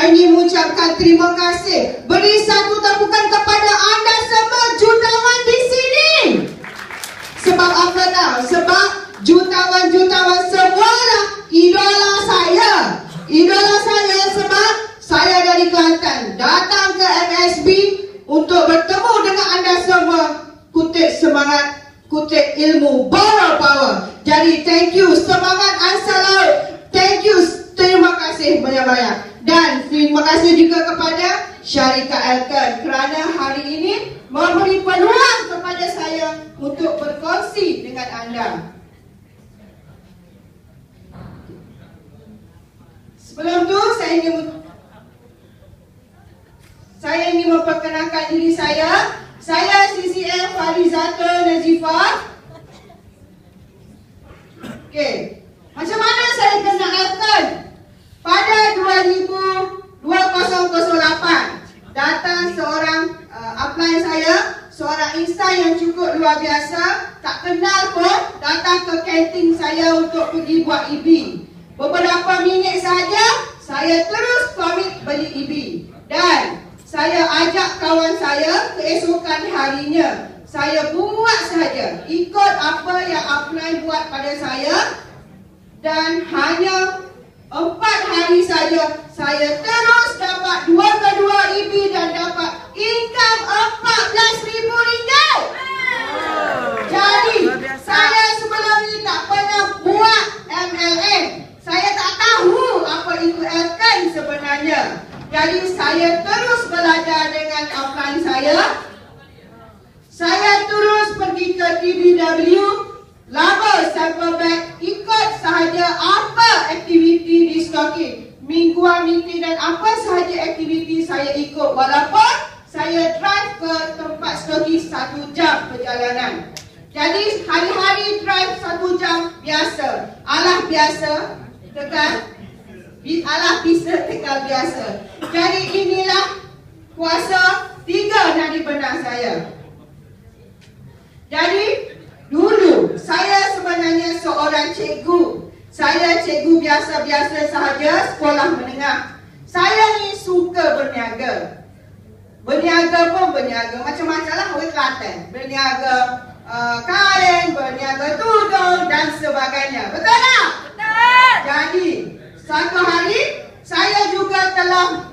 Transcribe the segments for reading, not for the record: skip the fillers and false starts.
Saya ingin mengucapkan terima kasih. Beri satu tepukan kepada anda semua jutawan di sini. Sebab apa tahu? Sebab jutawan-jutawan semualah idola saya. Idola saya sebab saya dari Kelantan datang ke MSB untuk bertemu dengan anda semua. Kutip semangat, kutip ilmu, borrow power. Jadi thank you, semangat Ansar. Thank you, terima kasih banyak-banyak. Dan terima kasih juga kepada Syarikat Elkan kerana hari ini memberi peluang kepada saya untuk berkongsi dengan anda. Sebelum tu saya ingin memperkenalkan diri saya. Saya CCL Farizata Nazifah. Okey. Macam mana saya kenal Elkan? Pada 2008 datang seorang upline saya, seorang insan yang cukup luar biasa, tak kenal pun, datang ke kantin saya untuk pergi buat EB. Beberapa minit saja saya terus komit beli EB. Dan saya ajak kawan saya keesokan harinya. Saya buat saja, ikut apa yang upline buat pada saya. Dan hanya 4 hari saja saya terus dapat 2 kedua EB dan dapat income RM14,000. Jadi saya sebelum ini tak pernah buat MLM. Saya tak tahu apa itu Elkan sebenarnya. Jadi saya terus belajar dengan upline saya. Saya terus pergi ke TBW, laba sample bag, ikut sahaja apa aktiviti di stocking, mingguan meeting dan apa sahaja aktiviti saya ikut. Walaupun saya drive ke tempat stocking 1 jam perjalanan. Jadi hari-hari drive 1 jam biasa. Alah biasa, tekan. Alah bisa tekan biasa. Jadi inilah kuasa 3 nadi benak saya. Jadi dulu saya sebenarnya seorang cikgu. Saya cikgu biasa-biasa sahaja sekolah menengah. Saya ni suka berniaga. Berniaga pun berniaga macam-macam lah orang Kelantan. Berniaga kain, berniaga tudung dan sebagainya. Betul tak? Betul. Jadi satu hari saya juga telah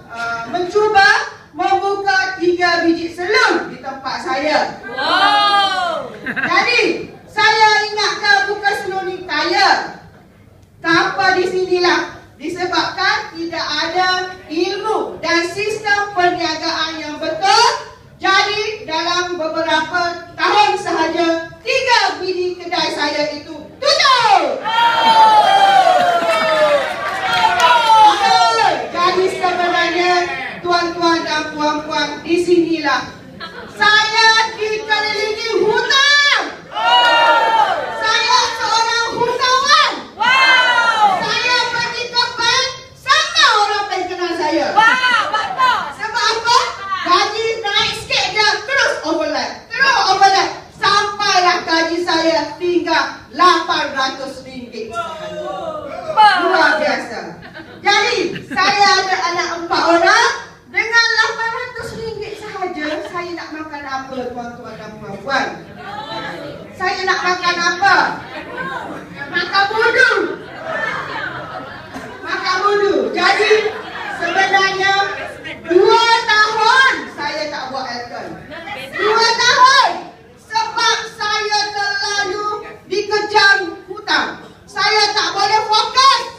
mencuba membuka 3 biji selung di tempat saya. Wow. Jadi saya ingatkan buka selung ni kaya. Tanpa di sinilah disebabkan tidak ada ilmu dan sistem perniagaan yang betul. Jadi dalam beberapa tahun sahaja 3 biji kedai saya itu tutup. Jadi sebenarnya tuan-tuan dan puan-puan, di sinilah saya dikelilingi hutang. Saya seorang hutawan. Saya pergi ke bank, sama orang bank kenal saya. Sebab apa? Gaji naik sikit je, terus overlap. Sampailah gaji saya tinggal RM800 sahaja. Luar biasa. Jadi saya ada anak 4 orang. Dengan RM800 sahaja, saya nak makan apa tuan-tuan dan puan-puan? Saya nak makan apa? Makan budu. Makan budu. Jadi sebenarnya 2 tahun saya tak buat Elkan. 2 tahun. Sebab saya terlalu dikejam hutang. Saya tak boleh fokus.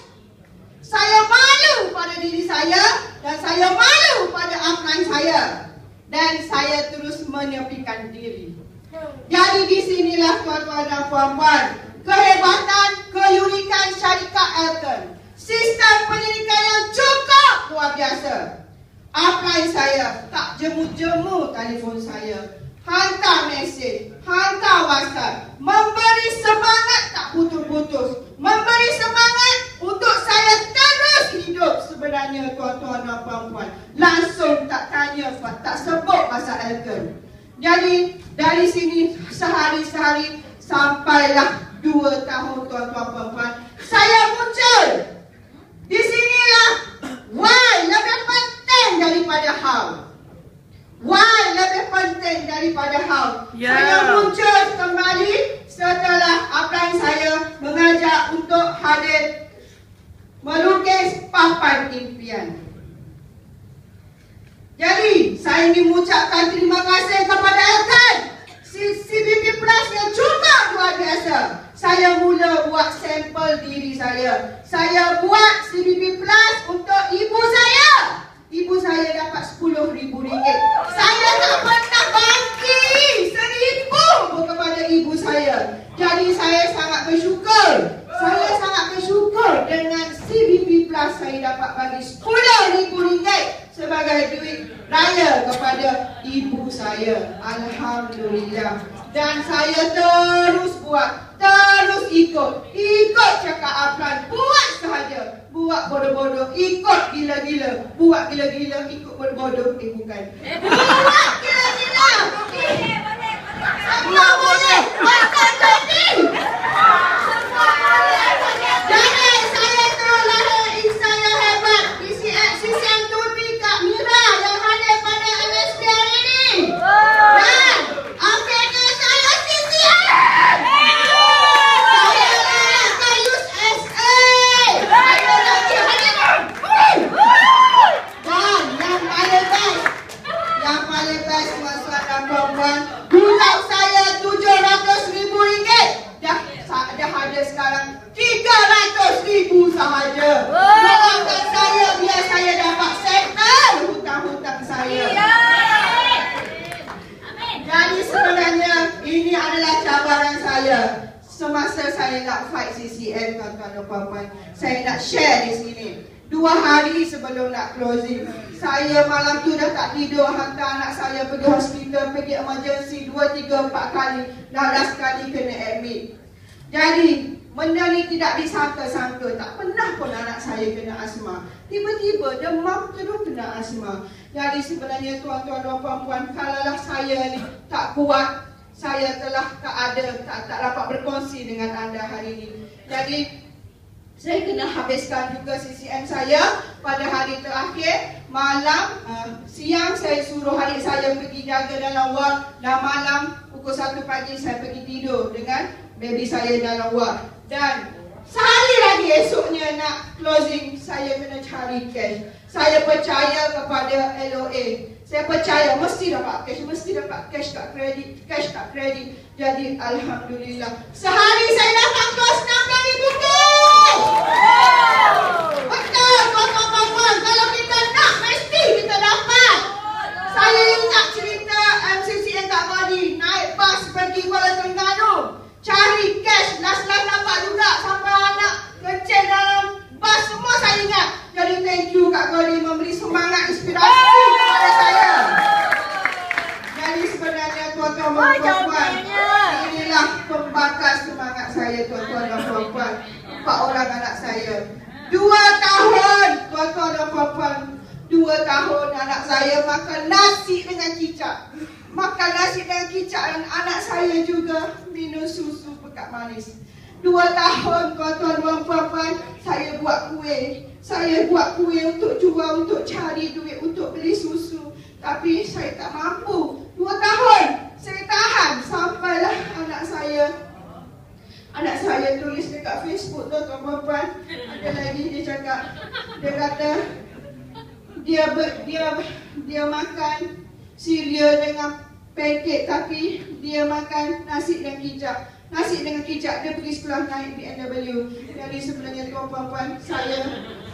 Saya malu pada diri saya dan saya malu pada upline saya. Dan saya terus menyepikan diri. Jadi di sinilah tuan-tuan dan puan-puan, kehebatan, keunikan syarikat Elkan. Sistem pendidikan yang cukup luar biasa. Upline saya tak jemu-jemu telefon saya. Hantar mesej, hantar WhatsApp, memberi semangat tak putus-putus, memberi semangat untuk saya terus hidup. Sebenarnya tuan-tuan dan puan-puan, langsung tak tanya, tak sebut pasal Elkan. Jadi dari sini sehari-sehari sampailah 2 tahun tuan-tuan puan-puan, saya muncul. Di sinilah why lebih how. Why lebih penting daripada how. Ya. Saya muncul kembali setelah apa yang saya mengajak untuk hadir melukis papan impian. Jadi, saya ingin mengucapkan terima kasih kepada Elkan CBP Plus yang juga luar biasa. Saya mula buat sampel diri saya. Saya buat CBP Plus untuk ibu saya. Ibu saya dapat RM10,000. Saya tak pernah bagi RM1,000 pun kepada ibu saya. Jadi saya sangat bersyukur. Saya sangat bersyukur dengan CBP Plus saya dapat bagi RM10,000 sebagai duit raya kepada ibu saya. Alhamdulillah. Dan saya terus buat, terus ikut cakap Aflan, buat sahaja, buat bodoh-bodoh, ikut gila-gila, buat gila-gila, ikut bodoh-bodoh, bukan. Buat gila-gila. Semua boleh, akan jadi. Jadi saya terus lahir insan yang hebat, CCM Tuti Kak Mira yang hadir pada MSP hari ini. Dan akhirnya saya CCM. Saya layak USA. Saya lagi hadir. Dan yang paling best tuan-tuan dan puan-puan, bulan saya RM700,000. Dah hadir sekarang RM300,000 sahaja. Doakan saya biar saya dapat settle hutang-hutang saya. Jadi sebenarnya ini adalah cabaran saya semasa saya nak fight CCM, tuan-tuan dan puan-puan. Saya nak share di sini. 2 hari sebelum nak closing, saya malam tu dah tak tidur, hantar anak saya pergi hospital, pergi emergency 2, 3, 4 kali. Dah sekali kena admit. Jadi benda ni tidak disangka-sangka. Tak pernah pun anak saya kena asma. Tiba-tiba demam terus kena asma. Jadi sebenarnya tuan-tuan dan puan-puan, kalaulah saya ni tak kuat, saya telah tak dapat berkongsi dengan anda hari ini. Jadi saya kena habiskan juga CCM saya pada hari terakhir. Malam, siang saya suruh adik saya pergi jaga dalam ward. Dan malam pukul 1 pagi saya pergi tidur dengan baby saya dalam ward. Dan sehari lagi esoknya nak closing, saya kena cari cash. Saya percaya kepada LOA. Saya percaya mesti dapat cash tak kredit. Jadi alhamdulillah, sehari saya dapat close RM60,000 cash. Betul tuan-tuan, kalau kita nak mesti kita dapat. Saya ingat cerita MCCN Kak Badi naik bas pergi Kuala Terengganu, cari cash, last dapat juga sampai anak kecil dalam bas, semua saya ingat. Jadi thank you Kak Goli memberi semangat, inspirasi kepada saya. Jadi sebenarnya tuan-tuan dan puan-puan, inilah pembakar semangat saya tuan-tuan dan puan-puan. 4 orang anak saya. 2 tahun tuan-tuan dan puan-puan. 2 tahun anak saya makan nasi dengan kicap. Dan anak saya juga minum susu pekat manis. 2 tahun tuan-tuan dan puan-puan, saya buat kuih. Untuk jual, untuk cari duit, untuk beli susu. Tapi saya tak mampu. 2 tahun saya tahan sampailah anak saya tulis dekat Facebook tuan-tuan dan puan-puan. Ada lagi dia cakap, dia kata dia makan cereal dengan pancake, tapi dia makan nasi dengan kicap. Dia pergi sekolah naik BMW. Jadi sebenarnya tuan-tuan dan puan, saya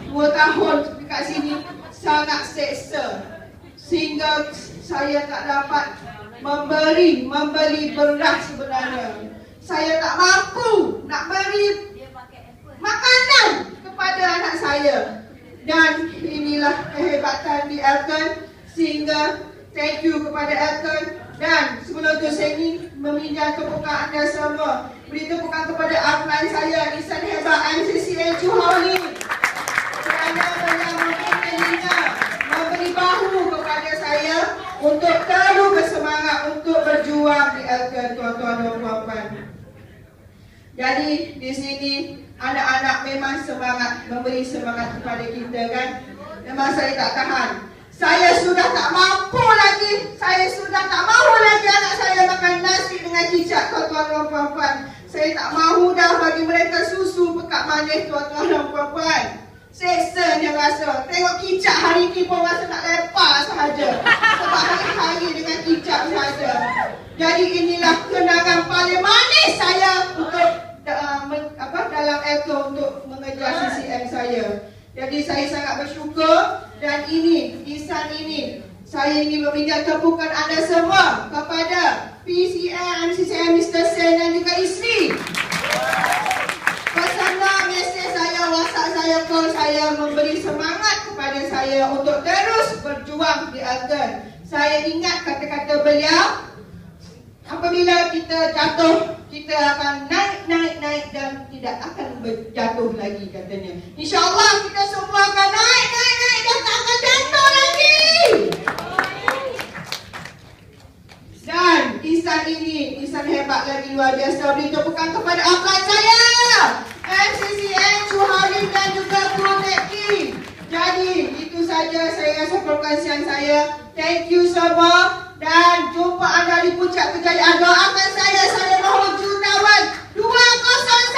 2 tahun dekat sini sangat seksa, sehingga saya tak dapat membeli beras sebenarnya. Saya tak mampu nak beri makanan kepada anak saya. Dan inilah kehebatan di Elkan, sehingga thank you kepada Elkan. Dan sebelum itu saya ingin meminjam tepukan anda semua. Beri tepukan kepada upline saya, insan hebat MCCN Johor ni. Kerana banyak memberi bahu kepada saya untuk terus bersemangat untuk berjuang di Elkan, tuan-tuan dan puan-puan. Jadi di sini anak-anak memang semangat, memberi semangat kepada kita kan. Memang saya tak tahan. Saya sudah tak mampu lagi. Saya sudah tak mahu lagi anak saya makan nasi dengan kicap, tuan-tuan dan puan-puan. Saya tak mahu dah bagi mereka susu pekat manis, tuan-tuan dan puan-puan. Seksanya rasa. Tengok kicap hari ni pun rasa nak lepas sahaja. Sebab hari-hari dengan kicap sahaja. Jadi inilah kenangan paling manis saya untuk dalam Elko untuk mengejar CCM saya. Jadi saya sangat bersyukur dan ini, Ihsan ini, saya ingin meminta tepukan anda semua kepada PCM, CCM Mr. Sen dan juga isteri. Pesanan mesej saya, WhatsApp saya, call saya memberi semangat kepada saya untuk terus berjuang di Elgin. Saya ingat kata-kata beliau, apabila kita jatuh, kita akan naik dan tidak akan berjatuh lagi katanya. InsyaAllah kita semua akan naik dan tak akan jatuh lagi. Dan Ihsan ini, Ihsan hebat lagi, luar biasa. Beri tepukan kepada upline saya, MCCM, Suharim dan juga Protect Team. Jadi itu saja saya rasa perkongsian saya. Thank you semua. Dan jumpa anda di puncak kejayaan. Doakan saya mahu jutawan 201.